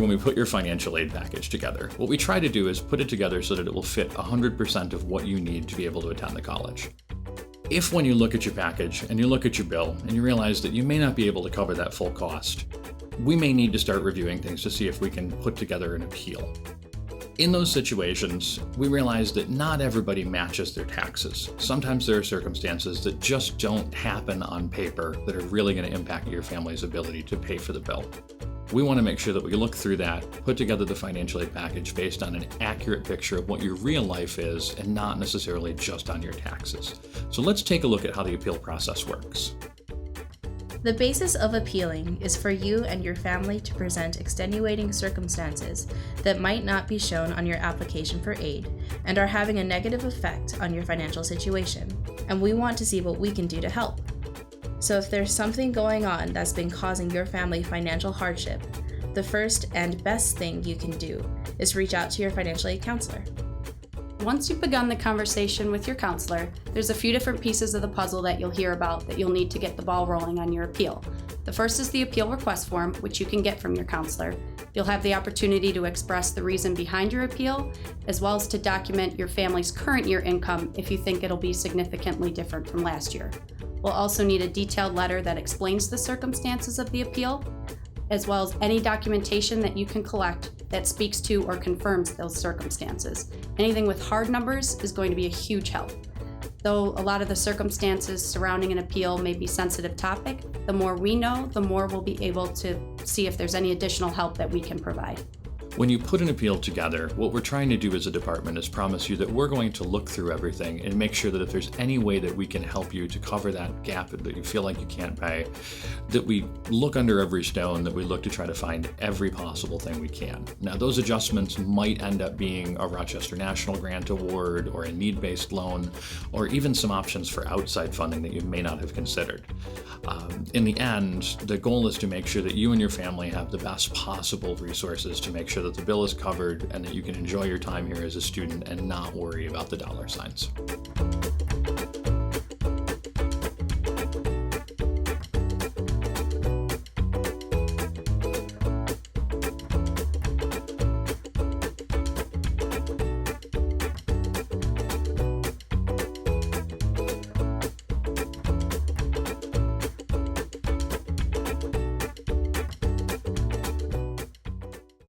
when we put your financial aid package together. What we try to do is put it together so that it will fit 100% of what you need to be able to attend the college. If when you look at your package and you look at your bill and you realize that you may not be able to cover that full cost, we may need to start reviewing things to see if we can put together an appeal. In those situations, we realize that not everybody matches their taxes. Sometimes there are circumstances that just don't happen on paper that are really going to impact your family's ability to pay for the bill. We want to make sure that we look through that, put together the financial aid package based on an accurate picture of what your real life is and not necessarily just on your taxes. So let's take a look at how the appeal process works. The basis of appealing is for you and your family to present extenuating circumstances that might not be shown on your application for aid and are having a negative effect on your financial situation, and we want to see what we can do to help. So if there's something going on that's been causing your family financial hardship, the first and best thing you can do is reach out to your financial aid counselor. Once you've begun the conversation with your counselor, there's a few different pieces of the puzzle that you'll hear about that you'll need to get the ball rolling on your appeal. The first is the appeal request form, which you can get from your counselor. You'll have the opportunity to express the reason behind your appeal, as well as to document your family's current year income if you think it'll be significantly different from last year. We'll also need a detailed letter that explains the circumstances of the appeal, as well as any documentation that you can collect that speaks to or confirms those circumstances. Anything with hard numbers is going to be a huge help. Though a lot of the circumstances surrounding an appeal may be a sensitive topic, the more we know, the more we'll be able to see if there's any additional help that we can provide. When you put an appeal together, what we're trying to do as a department is promise you that we're going to look through everything and make sure that if there's any way that we can help you to cover that gap that you feel like you can't pay, that we look under every stone, that we look to try to find every possible thing we can. Now, those adjustments might end up being a Rochester National Grant Award or a need-based loan, or even some options for outside funding that you may not have considered. In the end, the goal is to make sure that you and your family have the best possible resources to make sure that the bill is covered and that you can enjoy your time here as a student and not worry about the dollar signs.